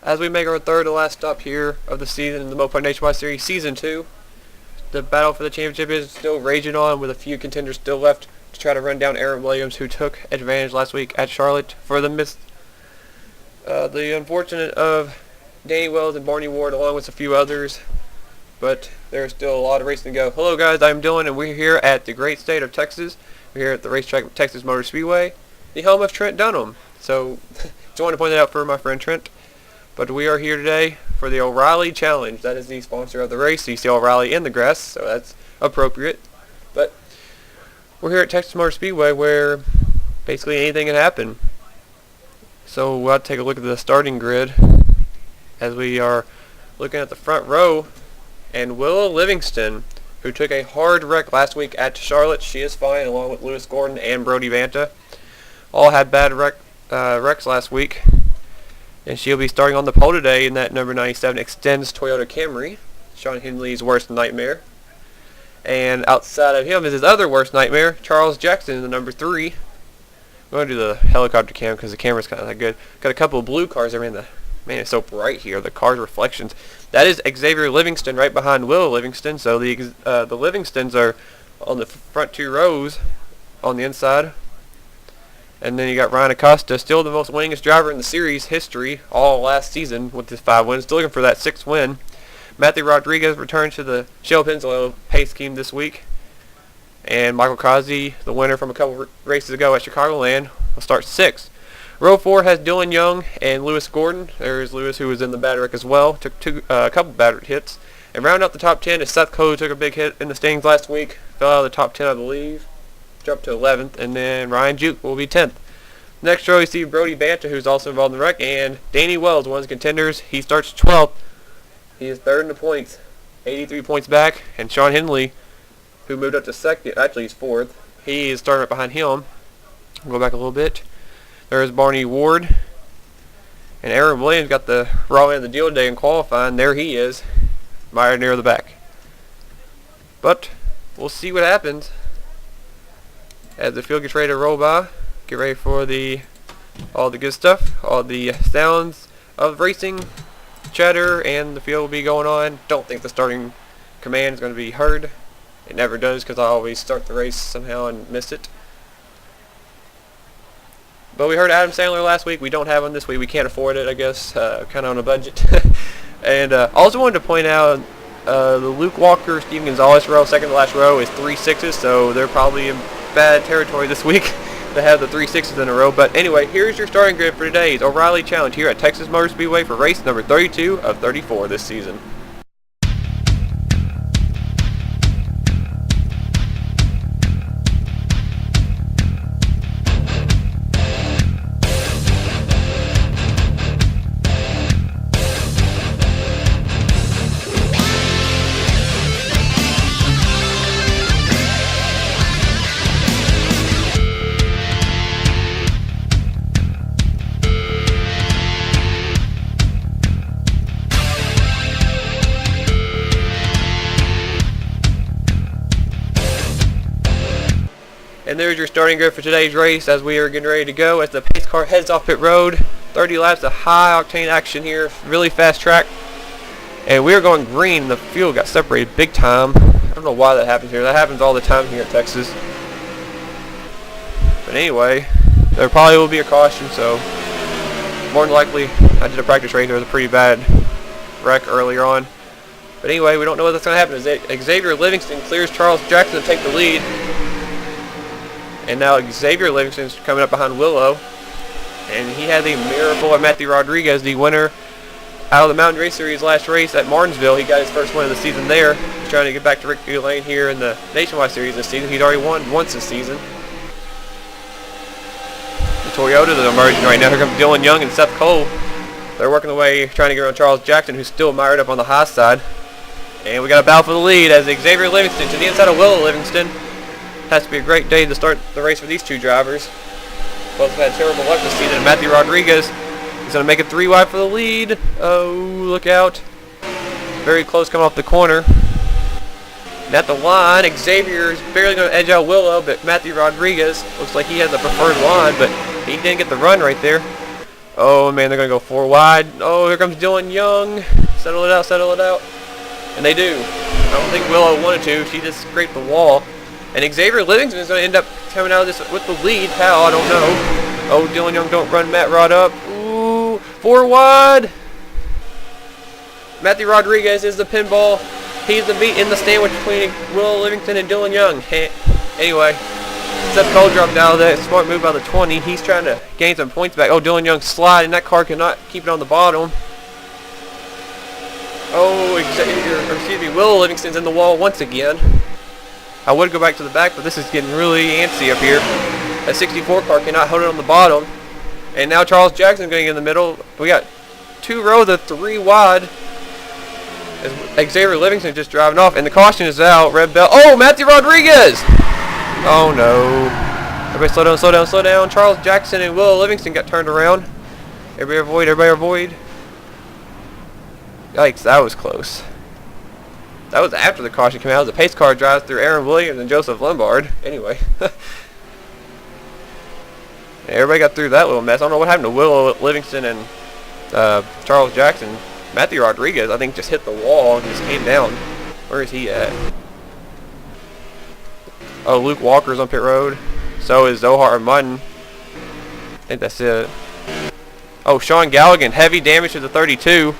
As we make our third to last stop here of the season in the Mopar Nationwide Series Season 2, the battle for the championship is still raging on with a few contenders still left to try to run down Aaron Williams, who took advantage last week at Charlotte for the unfortunate of Danny Wells and Barney Ward along with a few others. But there's still a lot of racing to go. Hello guys, I'm Dylan and we're here at the great state of Texas. We're here at the racetrack of Texas Motor Speedway, the home of Trent Dunham. So, just wanted to point that out for my friend Trent. But we are here today for the O'Reilly Challenge. That is the sponsor of the race. You see O'Reilly in the grass, so that's appropriate. But we're here at Texas Motor Speedway where basically anything can happen. So we'll take a look at the starting grid as we are looking at the front row. And Willow Livingston, who took a hard wreck last week at Charlotte, she is fine, along with Lewis Gordon and Brody Vanta. All had bad wrecks last week. And she'll be starting on the pole today in that number 97 Extends Toyota Camry, Sean Henley's worst nightmare. And outside of him is his other worst nightmare, Charles Jackson in the number 3. I'm going to do the helicopter cam because the camera's kind of that good. Got a couple of blue cars there, man. It's so bright here, the car's reflections. That is Xavier Livingston right behind Will Livingston. So the Livingstons are on the front two rows on the inside. And then you got Ryan Acosta, still the most winningest driver in the series history all last season with his 5 wins. Still looking for that 6th win. Matthew Rodriguez returned to the Shell Pennzoil pace scheme this week. And Michael Kazi, the winner from a couple races ago at Chicagoland, will start 6th. Row 4 has Dylan Young and Lewis Gordon. There's Lewis, who was in the bad wreck as well. Took a couple bad hits. And round out the top 10 is Seth Coe, who took a big hit in the standings last week. Fell out of the top 10, I believe. Jumped to 11th, and then Ryan Juke will be 10th. Next row, you see Brody Vanta, who's also involved in the wreck, and Danny Wells, one of the contenders. He starts 12th. He is 3rd in the points, 83 points back. And Sean Henley, who moved up to 2nd, actually he's 4th. He is starting right behind him. I'll go back a little bit. There's Barney Ward. And Aaron Williams got the raw end of the deal today in qualifying. There he is, mired near the back. But we'll see what happens as the field gets ready to roll by. Get ready for all the good stuff, all the sounds of racing, chatter, and the field will be going on. Don't think the starting command is going to be heard. It never does because I always start the race somehow and miss it. But we heard Adam Sandler last week. We don't have him this week. We can't afford it, I guess. Kind of on a budget. And also wanted to point out the Luke Walker, Steven Gonzalez row, second to last row, is 3 6s, so they're probably in bad territory this week to have the 3 6s in a row. But anyway, here's your starting grid for today's O'Reilly Challenge here at Texas Motor Speedway for race number 32 of 34 this season. And there's your starting grid for today's race as we are getting ready to go as the pace car heads off pit road. 30 laps of high octane action here, really fast track. And we are going green. The field got separated big time. I don't know why that happens here. That happens all the time here in Texas. But anyway, there probably will be a caution, so more than likely, I did a practice race. There was a pretty bad wreck earlier on. But anyway, we don't know what's going to happen. Xavier Livingston clears Charles Jackson to take the lead. And now Xavier Livingston's coming up behind Willow. And he had the miracle of Matthew Rodriguez, the winner out of the Mountain Race Series last race at Martinsville. He got his first win of the season there. He's trying to get back to Ricky Lane here in the Nationwide Series this season. He's already won once this season. The Toyotas are emerging right now. Here comes Dylan Young and Seth Cole. They're working their way, trying to get around Charles Jackson, who's still mired up on the high side. And we got a battle for the lead as Xavier Livingston to the inside of Willow Livingston. Has to be a great day to start the race for these two drivers. Both have had terrible luck this season. Matthew Rodriguez is going to make it 3 wide for the lead. Oh, look out. Very close coming off the corner. And at the line, Xavier is barely going to edge out Willow, but Matthew Rodriguez looks like he has the preferred line, but he didn't get the run right there. Oh man, they're gonna go 4 wide. Oh, here comes Dylan Young. Settle it out, settle it out. And they do. I don't think Willow wanted to. She just scraped the wall. And Xavier Livingston is gonna end up coming out of this with the lead. How? I don't know. Oh, Dylan Young, don't run Matt Rod up. Ooh, 4 wide. Matthew Rodriguez is the pinball. He's the meat in the sandwich between Will Livingston and Dylan Young. Anyway, Seth Cole dropped out of that. Smart move by the 20. He's trying to gain some points back. Oh, Dylan Young sliding. That car cannot keep it on the bottom. Oh, Will Livingston's in the wall once again. I would go back to the back, but this is getting really antsy up here. That 64 car cannot hold it on the bottom. And now Charles Jackson going in the middle. We got 2 rows of 3 wide. As Xavier Livingston just driving off, and the caution is out. Red bell. Oh, Matthew Rodriguez! Oh no! Everybody slow down, slow down, slow down. Charles Jackson and Will Livingston got turned around. Everybody avoid, everybody avoid. Yikes, that was close. That was after the caution came out. The pace car drives through Aaron Williams and Joseph Lombard. Anyway. Everybody got through that little mess. I don't know what happened to Will Livingston and Charles Jackson. Matthew Rodriguez, I think, just hit the wall and just came down. Where is he at? Oh, Luke Walker's on pit road. So is Zohar Mutton. I think that's it. Oh, Sean Galligan, heavy damage to the 32.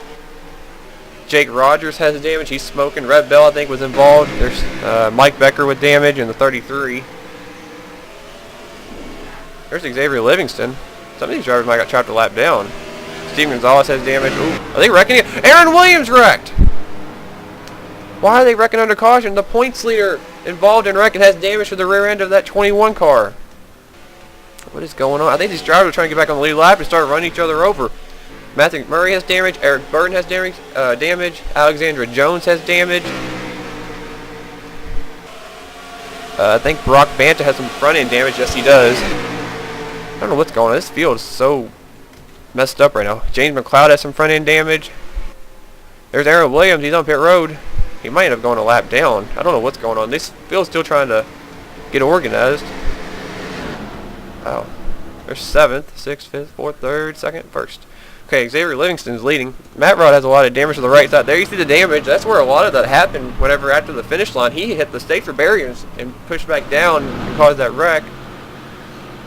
Jake Rogers has damage. He's smoking. Red Bell, I think, was involved. There's Mike Becker with damage in the 33. There's Xavier Livingston. Some of these drivers might got trapped a lap down. Steven Gonzalez has damage. Ooh, are they wrecking it? Aaron Williams wrecked! Why are they wrecking under caution? The points leader involved in wrecking has damage to the rear end of that 21 car. What is going on? I think these drivers are trying to get back on the lead lap and start running each other over. Matthew Murray has damage. Eric Burton has damage. Alexandra Jones has damage. I think Brock Banta has some front end damage. Yes, he does. I don't know what's going on. This field is so messed up right now. James McLeod has some front end damage. There's Aaron Williams. He's on pit road. He might have gone a lap down. I don't know what's going on. This field's still trying to get organized. Wow. There's 7th, 6th, 5th, 4th, 3rd, 2nd, 1st. Okay, Xavier Livingston's leading. Matt Rod has a lot of damage to the right side. There you see the damage. That's where a lot of that happened whenever after the finish line he hit the Stafer barriers and pushed back down and caused that wreck.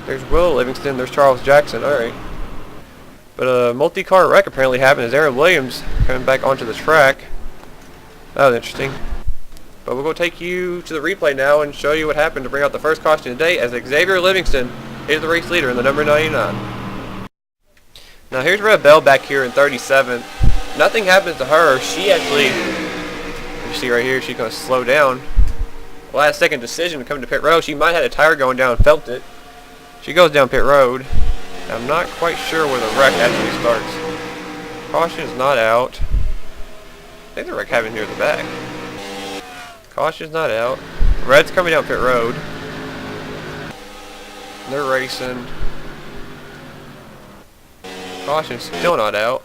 There's Will Livingston. There's Charles Jackson. Alright. But a multi-car wreck apparently happened as Aaron Williams coming back onto the track. That was interesting. But we'll go take you to the replay now and show you what happened to bring out the first caution today as Xavier Livingston is the race leader in the number 99. Now here's Red Bell back here in 37th. Nothing happens to her. She actually, you see right here, she's going to slow down. Last second decision to come to pit road. She might have had a tire going down and felt it. She goes down pit road. I'm not quite sure where the wreck actually starts. Caution is not out. I think the wreck happened here at the back. Caution's not out. Red's coming down pit road. They're racing. Caution's still not out.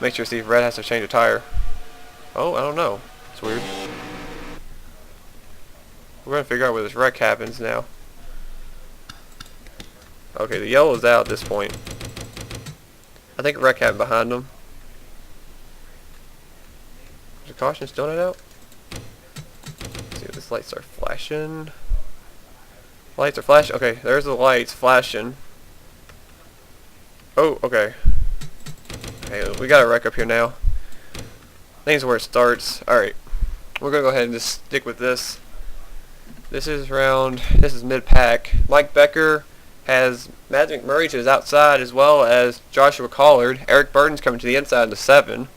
Make sure to see if Red has to change a tire. Oh, I don't know. It's weird. We're going to figure out where this wreck happens now. Okay, the yellow's out at this point. I think a wreck happened behind them. Is the caution still not out? Let's see if this lights are flashing. Lights are flashing. Okay, there's the lights flashing. Oh, okay. Okay, we got a wreck up here now. I think it's where it starts. Alright. We're going to go ahead and just stick with this. This is mid-pack. Mike Becker has Matt McMurray to his outside as well as Joshua Collard. Eric Burton's coming to the inside in the 7.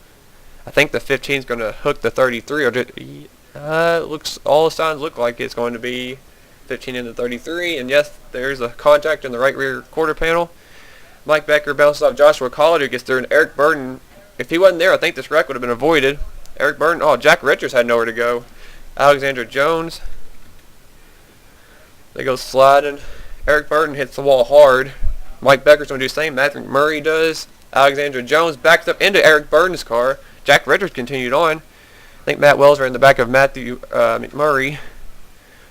I think the 15 is going to hook the 33. Or looks, all the signs look like it's going to be 15 into 33. And yes, there's a contact in the right rear quarter panel. Mike Becker bounces off Joshua Collard who gets through, and Eric Burton, if he wasn't there, I think this wreck would have been avoided. Eric Burton, oh, Jack Richards had nowhere to go. Alexandra Jones, they go sliding. Eric Burton hits the wall hard. Mike Becker's going to do the same. Matthew Murray does. Alexandra Jones backs up into Eric Burton's car. Jack Richards continued on. I think Matt Wells ran in the back of Matthew McMurray.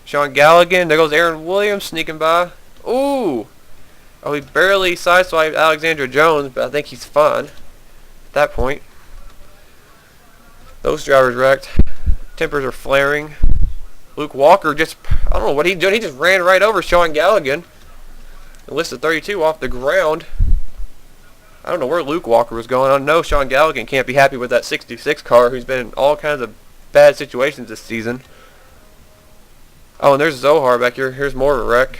Sean Galligan, there goes Aaron Williams sneaking by. Ooh! Oh, he barely sideswiped Alexander Jones, but I think he's fine at that point. Those drivers wrecked. Tempers are flaring. Luke Walker just, I don't know what he did. He just ran right over Sean Galligan. Enlisted 32 off the ground. I don't know where Luke Walker was going. I know Sean Galligan can't be happy with that 66 car, who's been in all kinds of bad situations this season. Oh, and there's Zohar back here. Here's more of a wreck.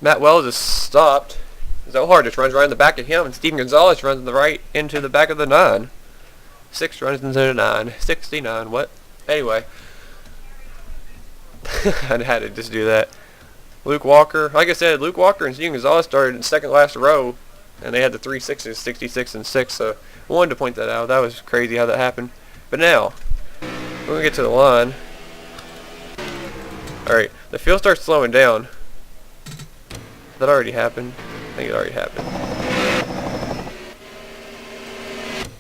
Matt Wells is stopped. Zohar just runs right in the back of him, and Steven Gonzalez runs right into the back of the 9. 6 runs into the 9. 69, what? Anyway. I had to just do that. Luke Walker. Like I said, Luke Walker and Steven Gonzalez started in second last row, and they had the 3 6s, 66 and 6, so I wanted to point that out. That was crazy how that happened. But now, we're going to get to the line. Alright, the field starts slowing down. That already happened. I think it already happened.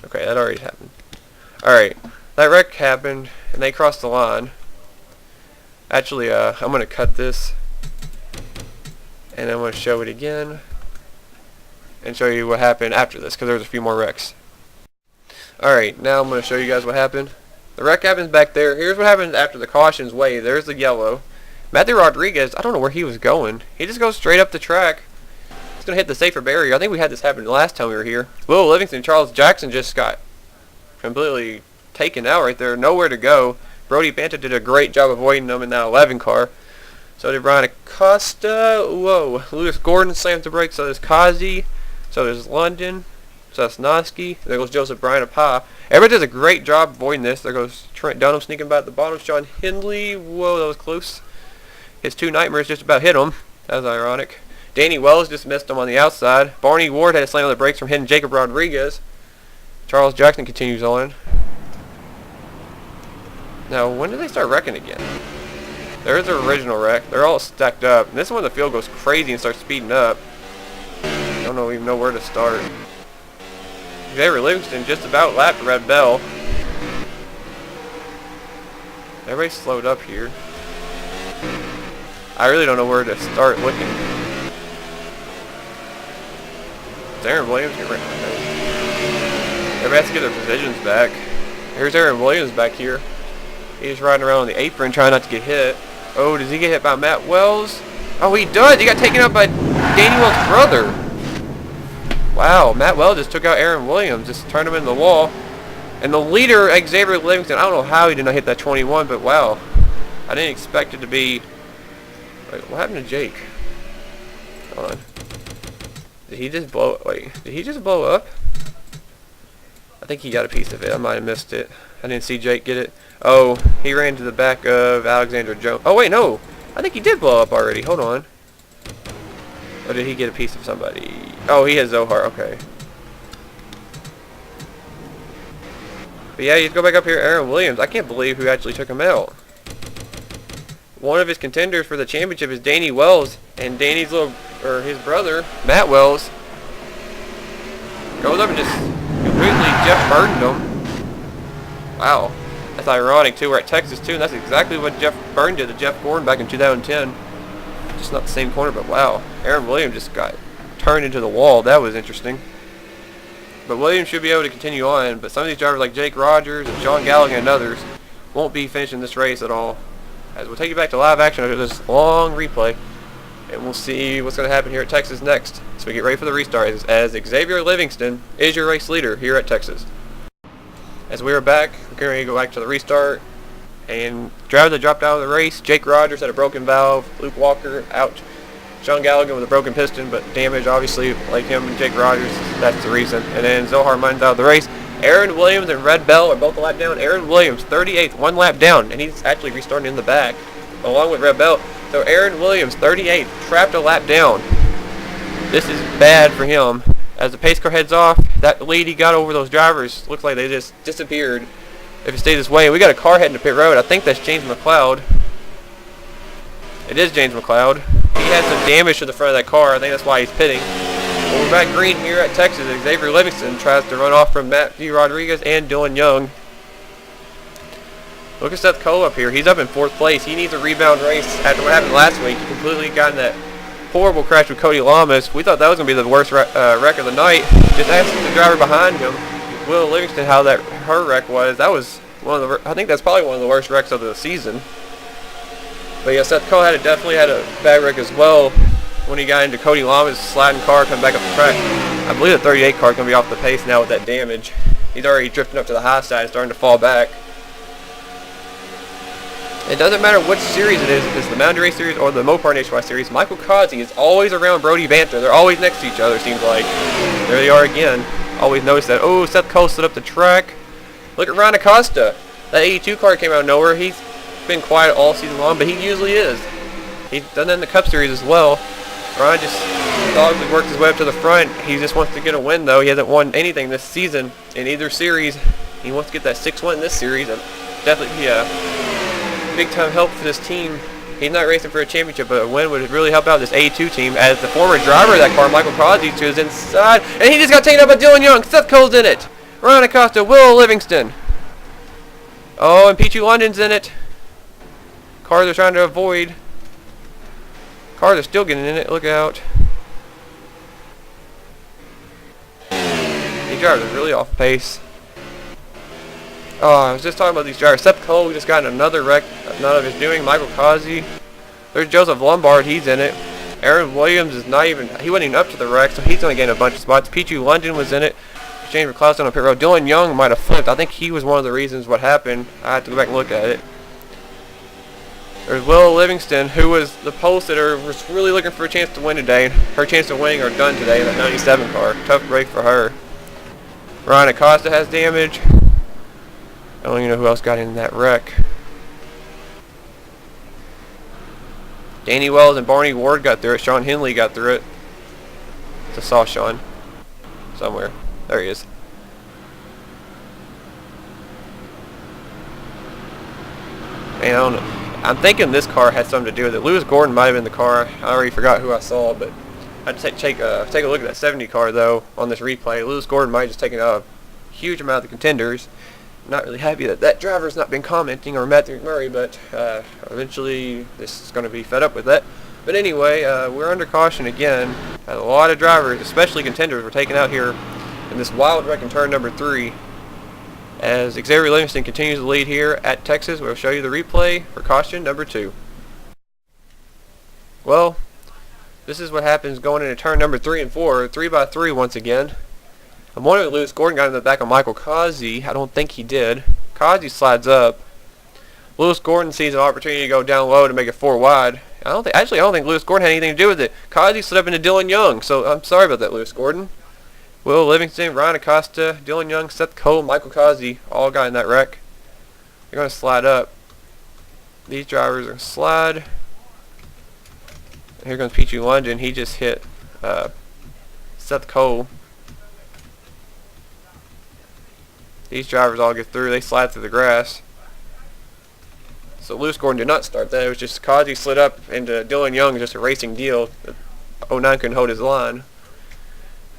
Okay, that already happened. Alright, that wreck happened, and they crossed the line. Actually, I'm going to cut this, and I'm going to show it again, and show you what happened after this, because there was a few more wrecks. Alright, now I'm going to show you guys what happened. The wreck happens back there. Here's what happens after the cautions wave. There's the yellow. Matthew Rodriguez, I don't know where he was going. He just goes straight up the track. He's going to hit the safer barrier. I think we had this happen last time we were here. Will Livingston, Charles Jackson just got completely taken out right there. Nowhere to go. Brody Banta did a great job avoiding them in that 11 car. So did Brian Acosta. Whoa. Lewis Gordon slams the brakes. So does Kazi. So does London. Sosnowski. There goes Joseph Brian Apa. Everybody does a great job avoiding this. There goes Trent Dunham sneaking by at the bottom. Sean Hindley. Whoa, that was close. His 2 nightmares just about hit him. That was ironic. Danny Wells just missed him on the outside. Barney Ward had a slam on the brakes from hitting Jacob Rodriguez. Charles Jackson continues on. Now, when do they start wrecking again? There's the original wreck. They're all stacked up. And this is when the field goes crazy and starts speeding up. I don't even know where to start. Xavier Livingston just about lapped Red Bell. Everybody slowed up here. I really don't know where to start looking. Is Aaron Williams getting right behind him? Everybody has to get their positions back. Here's Aaron Williams back here. He's riding around on the apron trying not to get hit. Oh, does he get hit by Matt Wells? Oh, he does. He got taken out by Danny Wells' brother. Wow, Matt Wells just took out Aaron Williams. Just turned him into the wall. And the leader, Xavier Livingston, I don't know how he did not hit that 21, but wow. I didn't expect it to be... Wait, what happened to Jake? Hold on. Did he just blow... Wait, did he just blow up? I think he got a piece of it. I might have missed it. I didn't see Jake get it. Oh, he ran to the back of Alexander Jones. Oh, wait, no. I think he did blow up already. Hold on. Or did he get a piece of somebody? Oh, he has Zohar. Okay. But yeah, you go back up here, Aaron Williams. I can't believe who actually took him out. One of his contenders for the championship is Danny Wells, and Danny's his brother, Matt Wells, goes up and just completely Jeff Burdened him. Wow. That's ironic, too. We're at Texas, too, and that's exactly what Jeff Burden did to Jeff Gordon back in 2010. Just not the same corner, but wow. Aaron Williams just got turned into the wall. That was interesting. But Williams should be able to continue on, but some of these drivers like Jake Rogers and Sean Gallagher and others won't be finishing this race at all. As we'll take you back to live action after this long replay, and we'll see what's going to happen here at Texas next. So we get ready for the restart as Xavier Livingston is your race leader here at Texas. As we are back, we're going to go back to the restart. And driver that dropped out of the race, Jake Rogers had a broken valve, Luke Walker out, Sean Gallagher with a broken piston, but damage obviously like him and Jake Rogers, that's the reason. And then Zohar Mun's out of the race. Aaron Williams and Red Bell are both a lap down. Aaron Williams, 38th, 1 lap down, and he's actually restarting in the back, along with Red Bell. So Aaron Williams, 38th, trapped a lap down. This is bad for him. As the pace car heads off, that lead he got over those drivers looks like they just disappeared. If it stays this way, we got a car heading to pit road. I think that's James McLeod. It is James McLeod. He had some damage to the front of that car. I think that's why he's pitting. Well, we're back green here at Texas. Xavier Livingston tries to run off from Matthew Rodriguez and Dylan Young. Look at Seth Cole up here. He's up in 4th place. He needs a rebound race after what happened last week. He completely got in that horrible crash with Cody Lamas. We thought that was going to be the worst wreck of the night. Just ask the driver behind him, Will Livingston, how her wreck was. That was I think that's probably one of the worst wrecks of the season. But yeah, Seth Cole definitely had a bad wreck as well when he got into Cody Lamas' sliding car coming back up the track. I believe the 38 car is going to be off the pace now with that damage. He's already drifting up to the high side and starting to fall back. It doesn't matter which series it is, if it's the Mountain Race Series or the Mopar Nationwide Series, Michael Kazi is always around Brody Banter. They're always next to each other, seems like. There they are again. Always notice that. Oh, Seth Cole stood up the track. Look at Ryan Acosta. That 82 car came out of nowhere. He's been quiet all season long, but he usually is. He's done that in the Cup Series as well. Ryan just solidly worked his way up to the front. He just wants to get a win, though. He hasn't won anything this season in either series. He wants to get that 6th in this series. And definitely be a big-time help for this team. He's not racing for a championship, but a win would really help out this A2 team. As the former driver of that car, Michael Crosby, is inside, and he just got taken out by Dylan Young. Seth Cole's in it. Ryan Acosta, Will Livingston. Oh, and Pichu London's in it. Cars are trying to avoid. Cars are still getting in it. Look out. These drivers are really off pace. Oh, I was just talking about these drivers. Seth Cole just got in another wreck. None of his doing. Michael Kazi. There's Joseph Lombard. He's in it. Aaron Williams is not even. He wasn't even up to the wreck, so he's going to gain a bunch of spots. Pichu London was in it. James McCloskey on pit road. Dylan Young might have flipped. I think he was one of the reasons what happened. I have to go back and look at it. There's Will Livingston, who was the pole sitter, was really looking for a chance to win today. Her chance of winning are done today in that 97 car. Tough break for her. Ryan Acosta has damage. I don't even know who else got in that wreck. Danny Wells and Barney Ward got through it. Sean Henley got through it. I saw Sean somewhere. There he is. Man, I don't know. I'm thinking this car had something to do with it. Lewis Gordon might have been the car. I already forgot who I saw, but I had to take a look at that 70 car though on this replay. Lewis Gordon might have just taken out a huge amount of the contenders. Not really happy that driver's not been commenting, or Matthew McMurray, but eventually this is going to be fed up with that. But anyway, we're under caution again. A lot of drivers, especially contenders, were taken out here in this wild wreck in turn number 3. As Xavier Livingston continues to lead here at Texas, we'll show you the replay for caution number 2. Well, this is what happens going into turn number 3 and 4, 3x3 once again. I'm wondering if Lewis Gordon got in the back of Michael Kazi. I don't think he did. Kazi slides up. Lewis Gordon sees an opportunity to go down low to make it 4 wide. I don't think Lewis Gordon had anything to do with it. Kazi slid up into Dylan Young, so I'm sorry about that, Lewis Gordon. Will Livingston, Ryan Acosta, Dylan Young, Seth Cole, Michael Kazi all got in that wreck. They're going to slide up. These drivers are going to slide. Here comes Pichu London. He just hit Seth Cole. These drivers all get through. They slide through the grass. So Lewis Gordon did not start that. It was just Kazi slid up into Dylan Young, just a racing deal. 09 couldn't hold his line.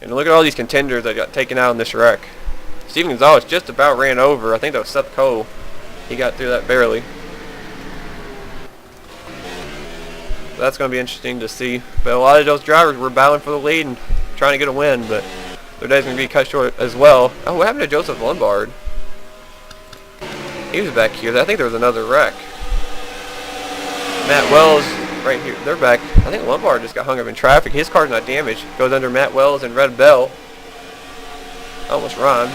And look at all these contenders that got taken out in this wreck. Steven Gonzalez just about ran over. I think that was Seth Cole. He got through that barely. So that's going to be interesting to see. But a lot of those drivers were battling for the lead and trying to get a win, but their day's going to be cut short as well. Oh, what happened to Joseph Lombard? He was back here. I think there was another wreck. Matt Wells right here. They're back. I think Lombard just got hung up in traffic. His car's not damaged. Goes under Matt Wells and Red Bell. Almost rhymed.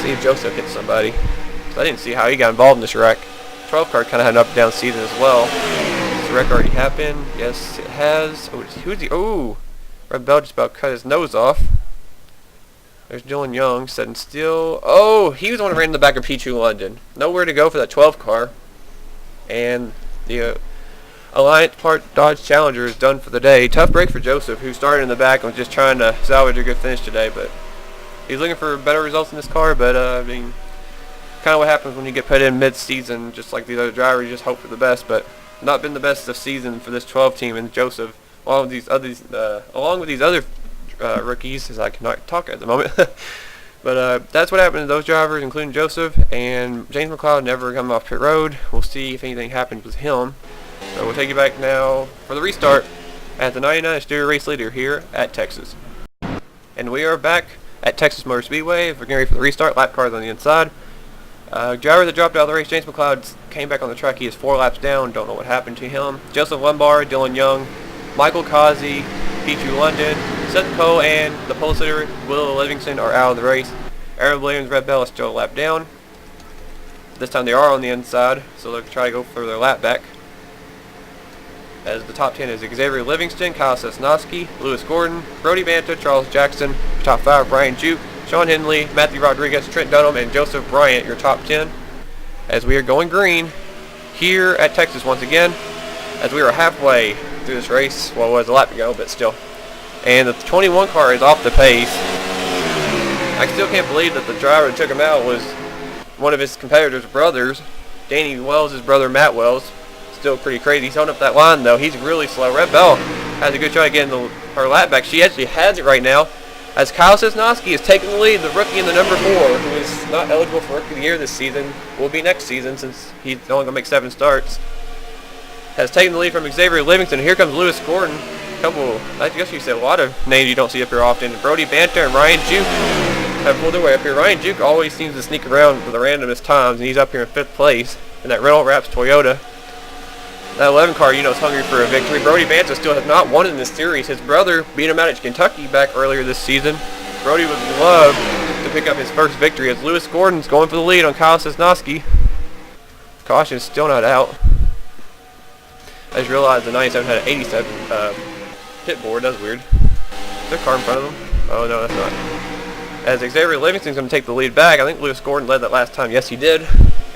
See if Joseph hit somebody. So I didn't see how he got involved in this wreck. 12 car kind of had an up and down season as well. This wreck already happened. Yes, it has. Oh, who's he? Oh, Red Bell just about cut his nose off. There's Dylan Young sitting still. Oh, he was the one who ran in the back of Pichu London. Nowhere to go for that 12 car. And the Alliance Part Dodge Challenger is done for the day. Tough break for Joseph, who started in the back and was just trying to salvage a good finish today. But he's looking for better results in this car. But I mean, kind of what happens when you get put in mid-season, just like the other drivers. You just hope for the best. But not been the best of season for this 12 team. And Joseph, along with these other rookies, as I cannot talk at the moment. But that's what happened to those drivers, including Joseph, and James McLeod never come off pit road. We'll see if anything happens with him. So we'll take you back now for the restart at the 99 Exterior Race Leader here at Texas. And we are back at Texas Motor Speedway. We're getting ready for the restart. Lap cars on the inside. Driver that dropped out of the race, James McLeod, came back on the track. He is 4 laps down. Don't know what happened to him. Joseph Lombard, Dylan Young, Michael Kazi, Pichu London, Seth Cole, and the pole sitter, Will Livingston, are out of the race. Aaron Williams, Red Bell is still a lap down. This time they are on the inside, so they'll try to go for their lap back. As the top 10 is Xavier Livingston, Kyle Sosnowski, Lewis Gordon, Brody Banta, Charles Jackson. Top 5, Brian Juke, Sean Henley, Matthew Rodriguez, Trent Dunham, and Joseph Bryant, your top 10. As we are going green here at Texas once again, as we are halfway through this race. Well, it was a lap to go, but still. And the 21 car is off the pace. I still can't believe that the driver that took him out was one of his competitors' brothers, Danny Wells' brother, Matt Wells. Still pretty crazy. He's holding up that line, though. He's really slow. Red Bell has a good try getting her lap back. She actually has it right now, as Kyle Sosnowski is taking the lead, the rookie in the number 4, who is not eligible for Rookie of the Year this season, will be next season since he's only going to make 7 starts. Has taken the lead from Xavier Livingston. Here comes Lewis Gordon. I guess you say a lot of names you don't see up here often. Brody Banta and Ryan Juke have pulled their way up here. Ryan Juke always seems to sneak around for the randomest times, and he's up here in 5th place in that Renault Wraps Toyota. That 11 car, is hungry for a victory. Brody Banta still has not won in this series. His brother beat him out at Kentucky back earlier this season. Brody would love to pick up his first victory, as Lewis Gordon's going for the lead on Kyle Sosnowski. Caution is still not out. I just realized the 97 had an 87 pit board. That's weird. Is there a car in front of them? Oh, no, that's not. As Xavier Livingston's going to take the lead back. I think Lewis Gordon led that last time. Yes, he did.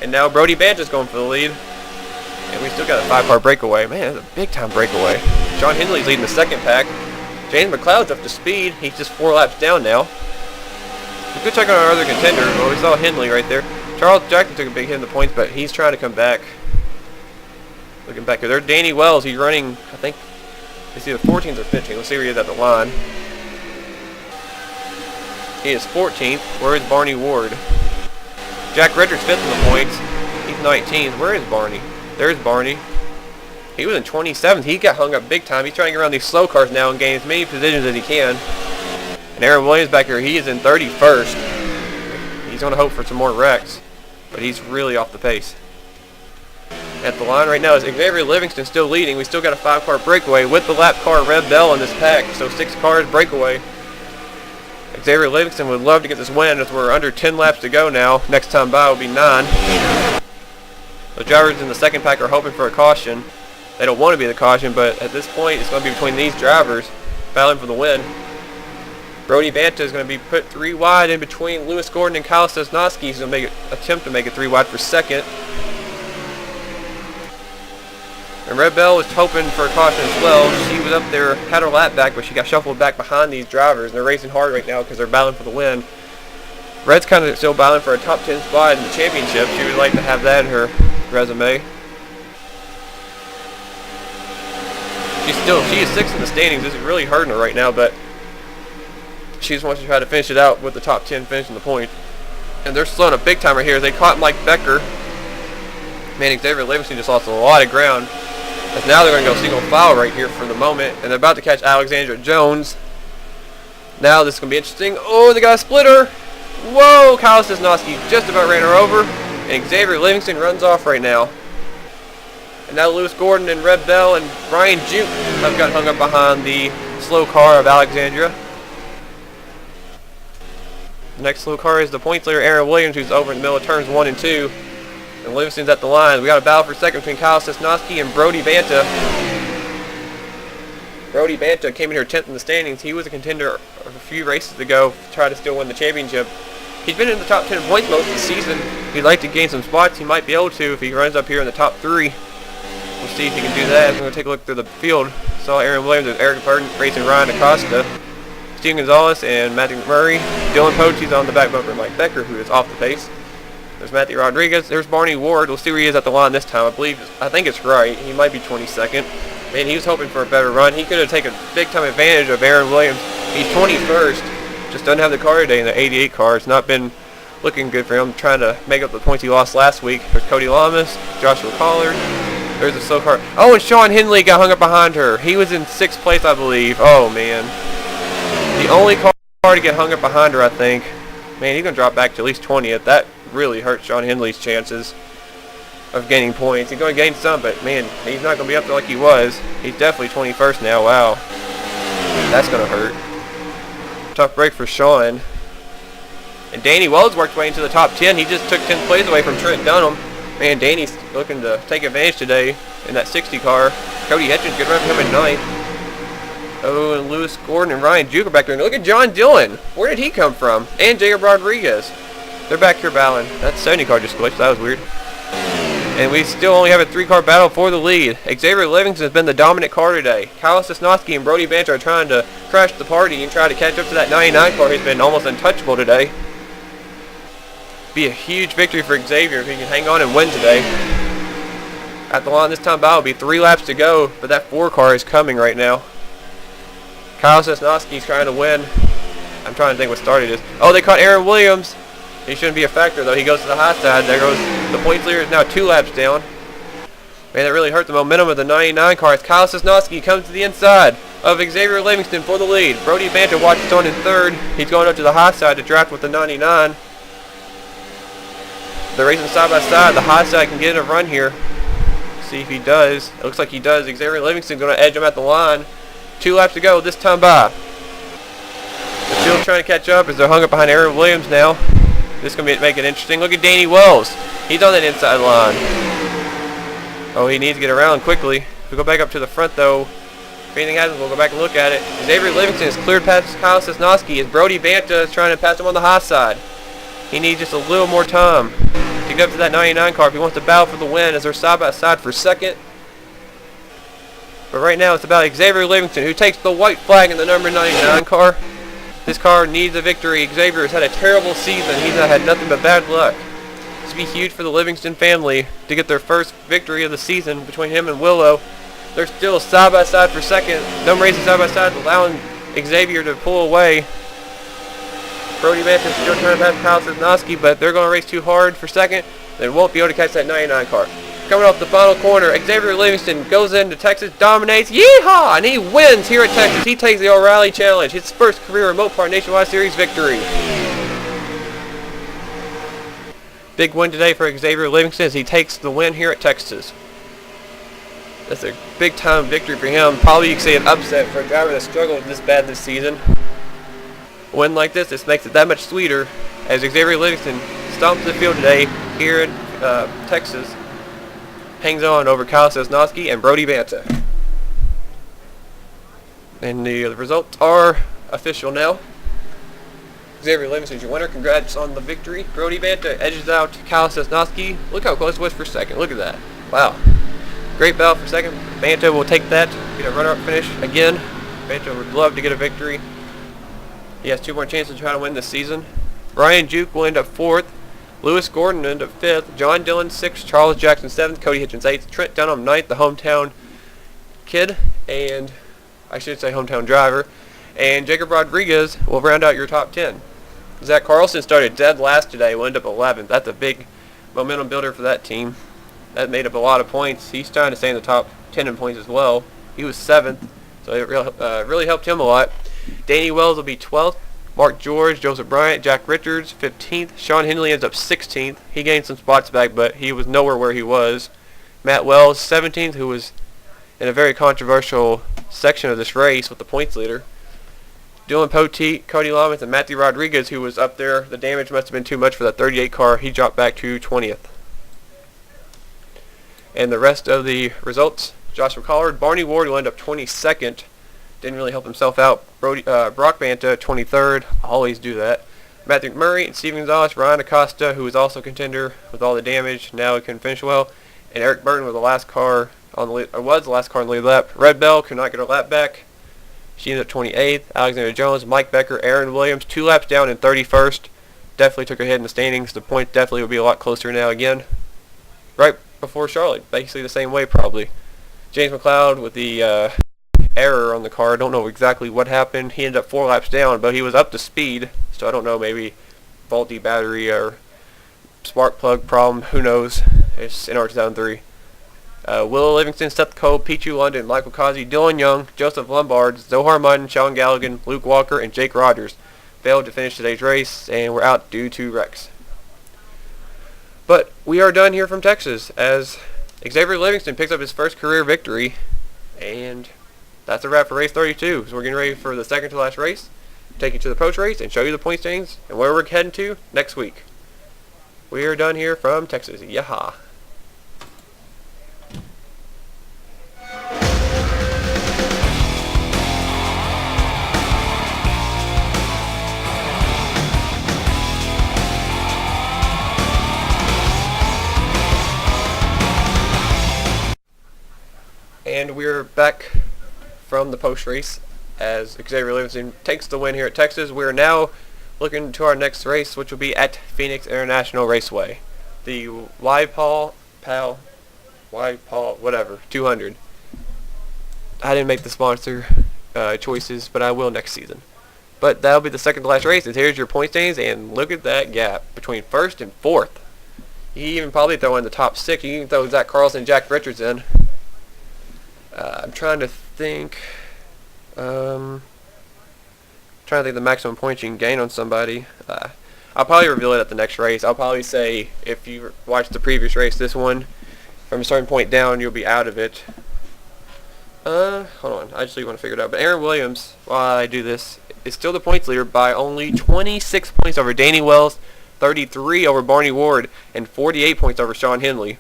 And now Brody Banta's going for the lead. And we still got a 5-car breakaway. Man, that's a big-time breakaway. Sean Henley's leading the second pack. James McLeod's up to speed. He's just 4 laps down now. We could check on our other contender. Well, we saw Henley right there. Charles Jackson took a big hit in the points, but he's trying to come back. Looking back here. There's Danny Wells. He's running, I think, it's either 14th or 15th. Let's see where he is at the line. He is 14th. Where is Barney Ward? Jack Richards 5th in the points. He's 19th. Where is Barney? There's Barney. He was in 27th. He got hung up big time. He's trying to get around these slow cars now and gain as many positions as he can. And Aaron Williams back here, he is in 31st. He's going to hope for some more wrecks, but he's really off the pace. At the line right now is Xavier Livingston still leading. We still got a 5-car breakaway with the lap car Red Bell in this pack, so 6 cars breakaway. Xavier Livingston would love to get this win as we're under 10 laps to go now. Next time by will be 9. The drivers in the second pack are hoping for a caution. They don't want to be the caution, but at this point it's going to be between these drivers battling for the win. Brody Banta is going to be put 3 wide in between Lewis Gordon and Kyle Sosnowski. He's going to attempt to make it 3 wide for second. And Red Bell was hoping for a caution as well. She was up there, had her lap back, but she got shuffled back behind these drivers. They're racing hard right now because they're battling for the win. Red's kind of still battling for a top 10 spot in the championship. She would like to have that in her resume. She is 6th in the standings. This is really hurting her right now, but she just wants to try to finish it out with the top 10 finishing the point. And they're slowing up big time right here. They caught Mike Becker. Man, Xavier Livingston just lost a lot of ground. As now they're going to go single file right here for the moment, and they're about to catch Alexandra Jones. Now this is going to be interesting. Oh, they got a splitter. Whoa, Kyle Sosnowski just about ran her over. And Xavier Livingston runs off right now. And now Lewis Gordon and Red Bell and Brian Juke have got hung up behind the slow car of Alexandria. The next slow car is the points leader Aaron Williams, who's over in the middle of turns 1 and 2. And Livingston's at the line. We got a battle for second between Kyle Sosnowski and Brody Banta. Brody Banta came in here 10th in the standings. He was a contender a few races ago to try to still win the championship. He's been in the top 10 points most of the season. If he'd like to gain some spots, he might be able to if he runs up here in the top 3. We'll see if he can do that. I'm going to take a look through the field. Saw Aaron Williams with Eric Burton racing Ryan Acosta. Steven Gonzalez and Matthew McMurray. Dylan Pote's on the back bumper. Mike Becker, who is off the pace. There's Matthew Rodriguez. There's Barney Ward. We'll see where he is at the line this time. I think it's right. He might be 22nd. Man, he was hoping for a better run. He could have taken big time advantage of Aaron Williams. He's 21st. just doesn't have the car today in the 88 car. It's not been looking good for him, trying to make up the points he lost last week. There's Cody Lamas, Joshua Collard. There's a slow car. Oh, and Sean Hindley got hung up behind her. He was in 6th place, I believe. Oh, man. The only car to get hung up behind her, I think. Man, he's going to drop back to at least 20th. That really hurts Sean Hindley's chances of gaining points. He's going to gain some, but, man, he's not going to be up there like he was. He's definitely 21st now. Wow. That's going to hurt. Tough break for Sean. And Danny Wells worked way into the top 10. He just took 10th place away from Trent Dunham. Man, Danny's looking to take advantage today in that 60 car. Cody Hitchens, good run for him in 9th. Oh, and Lewis Gordon and Ryan Juker back there. And look at John Dillon. Where did he come from? And Jacob Rodriguez. They're back here battling. That 70 car just glitched. That was weird. And we still only have a 3-car battle for the lead. Xavier Livingston has been the dominant car today. Kyle Sosnowski and Brody Banter are trying to crash the party and try to catch up to that 99 car. He's been almost untouchable today. Be a huge victory for Xavier if he can hang on and win today. At the line this time by will be 3 laps to go, but that 4 car is coming right now. Kyle Sosnowski's trying to win. I'm trying to think what started this. Oh, they caught Aaron Williams. He shouldn't be a factor though. He goes to the high side. There goes the points leader. Is now 2 laps down. Man, that really hurt the momentum of the 99 car as Kyle Sosnowski comes to the inside of Xavier Livingston for the lead. Brody Banter watches on in 3rd. He's going up to the high side to draft with the 99. They're racing side by side. The high side can get in a run here. See if he does. It looks like he does. Xavier Livingston's going to edge him at the line. 2 laps to go this time by. They're still trying to catch up as they're hung up behind Aaron Williams now. This is going to make it interesting. Look at Danny Wells. He's on that inside line. Oh, he needs to get around quickly. If we go back up to the front, though, if anything happens, we'll go back and look at it. Xavier Livingston has cleared past Kyle Sosnowski as Brody Banta is trying to pass him on the high side. He needs just a little more time to get up to that 99 car if he wants to battle for the win as they're side by side for 2nd. But right now it's about Xavier Livingston who takes the white flag in the number 99 car. This car needs a victory. Xavier has had a terrible season. He's not had nothing but bad luck. This would be huge for the Livingston family to get their first victory of the season between him and Willow. They're still side by side for 2nd. Them racing side by side, allowing Xavier to pull away. Brody Banter's still trying to pass Kyle Sosnowski, but they're going to race too hard for 2nd. They won't be able to catch that 99 car. Coming off the final corner, Xavier Livingston goes into Texas, dominates, yeehaw, and he wins here at Texas. He takes the O'Reilly Challenge, his first career Mopar Nationwide Series victory. Big win today for Xavier Livingston as he takes the win here at Texas. That's a big time victory for him. Probably you could say an upset for a driver that struggled this bad this season. A win like this makes it that much sweeter as Xavier Livingston stomps the field today here in Texas. Hangs on over Kyle Sosnowski and Brody Banta. And the results are official now. Xavier Livingston's your winner. Congrats on the victory. Brody Banta edges out Kyle Sosnowski. Look how close it was for 2nd. Look at that. Wow. Great battle for 2nd. Banta will take that. Get a runner-up finish again. Banta would love to get a victory. He has 2 more chances to try to win this season. Ryan Juke will end up 4th. Lewis Gordon will end up 5th. John Dillon 6th. Charles Jackson 7th. Cody Hitchens 8th. Trent Dunham 9th, the hometown kid, and I should say hometown driver. And Jacob Rodriguez will round out your top 10. Zach Carlson started dead last today. Will end up 11th. That's a big momentum builder for that team. That made up a lot of points. He's trying to stay in the top 10 in points as well. He was 7th, so it really helped him a lot. Danny Wells will be 12th. Mark George, Joseph Bryant, Jack Richards, 15th. Sean Hindley ends up 16th. He gained some spots back, but he was nowhere where he was. Matt Wells, 17th, who was in a very controversial section of this race with the points leader. Dylan Poteet, Cody Lamas, and Matthew Rodriguez, who was up there. The damage must have been too much for that 38 car. He dropped back to 20th. And the rest of the results, Joshua Collard, Barney Ward will end up 22nd. Didn't really help himself out. Brock Banta, 23rd. Always do that. Matthew McMurray and Steven Gonzalez. Ryan Acosta, who was also a contender with all the damage. Now he can finish well. And Eric Burton was the last car on the lead, lap. Red Bell could not get her lap back. She ended up 28th. Alexander Jones, Mike Becker, Aaron Williams, 2 laps down in 31st. Definitely took a hit in the standings. The point definitely will be a lot closer now again. Right before Charlotte. Basically the same way probably. James McLeod with the error on the car. I don't know exactly what happened. He ended up 4 laps down, but he was up to speed. So I don't know, maybe faulty battery or spark plug problem. Who knows? It's in our 2003. Will Livingston, Seth Cole, Pichu London, Michael Kazi, Dylan Young, Joseph Lombard, Zohar Munn, Sean Galligan, Luke Walker, and Jake Rogers failed to finish today's race and were out due to wrecks. But we are done here from Texas as Xavier Livingston picks up his first career victory, and that's a wrap for race 32. So we're getting ready for the second to last race, take you to the post race, and show you the point standings and where we're heading to next week. We are done here from Texas. Yaha. And we're back from the post race as Xavier Livingston takes the win here at Texas. We're now looking to our next race, which will be at Phoenix International Raceway. The whatever, 200. I didn't make the sponsor choices, but I will next season. But that'll be the second to last race, and here's your point standings, and look at that gap between first and fourth. You can even probably throw in the top 6. You can throw Zach Carlson and Jack Richards in. I'm trying to think. The maximum points you can gain on somebody. I'll probably reveal it at the next race. I'll probably say if you watch the previous race, this one, from a certain point down, you'll be out of it. Hold on. I actually want to figure it out. But Aaron Williams, while I do this, is still the points leader by only 26 points over Danny Wells, 33 over Barney Ward, and 48 points over Sean Henley.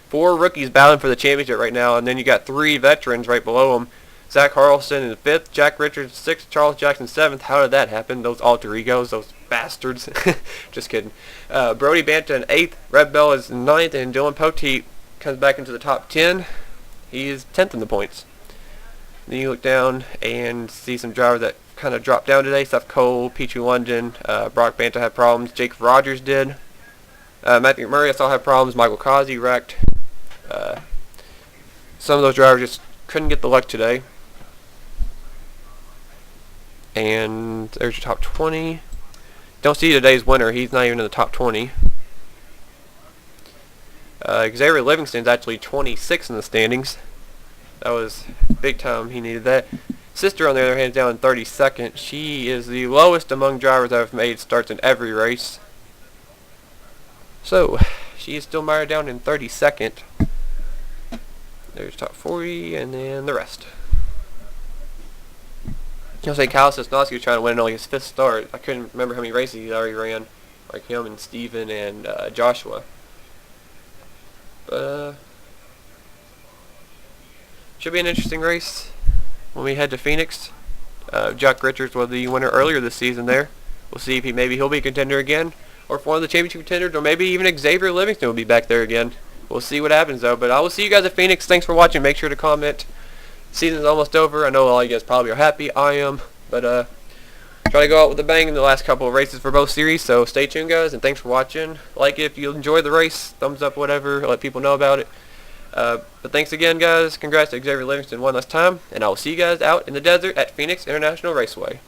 4 rookies battling for the championship right now, and then you got 3 veterans right below them. Zach Carlson in 5th, Jack Richards 6th, Charles Jackson 7th. How did that happen? Those alter egos, those bastards. Just kidding. Brody Banta in 8th, Red Bell is 9th, and Dylan Poteet comes back into the top 10. He is 10th in the points. Then you look down and see some drivers that kind of dropped down today. Seth Cole, Pichu London, Brock Banta had problems. Jake Rogers did. Matthew McMurray I saw had problems. Michael Kazi wrecked. Some of those drivers just couldn't get the luck today. And there's your top 20. Don't see today's winner. He's not even in the top 20. Xavier Livingston's actually 26 in the standings. That was big time. He needed that. Sister, on the other hand, is down in 32nd. She is the lowest among drivers that have made starts in every race. So, she is still mired down in 32nd. There's top 40, and then the rest. I'll say Kyle Sosnowski was trying to win only his 5th start. I couldn't remember how many races he already ran, like him and Steven and Joshua. But should be an interesting race when we head to Phoenix. Jack Richards was the winner earlier this season there. We'll see if he'll be a contender again, or if one of the championship contenders, or maybe even Xavier Livingston will be back there again. We'll see what happens though. But I will see you guys at Phoenix. Thanks for watching. Make sure to comment. Season's almost over. I know all you guys probably are happy. I am. But try to go out with a bang in the last couple of races for both series. So stay tuned, guys, and thanks for watching. Like it if you enjoyed the race. Thumbs up, whatever. Let people know about it. But thanks again, guys. Congrats to Xavier Livingston one last time. And I will see you guys out in the desert at Phoenix International Raceway.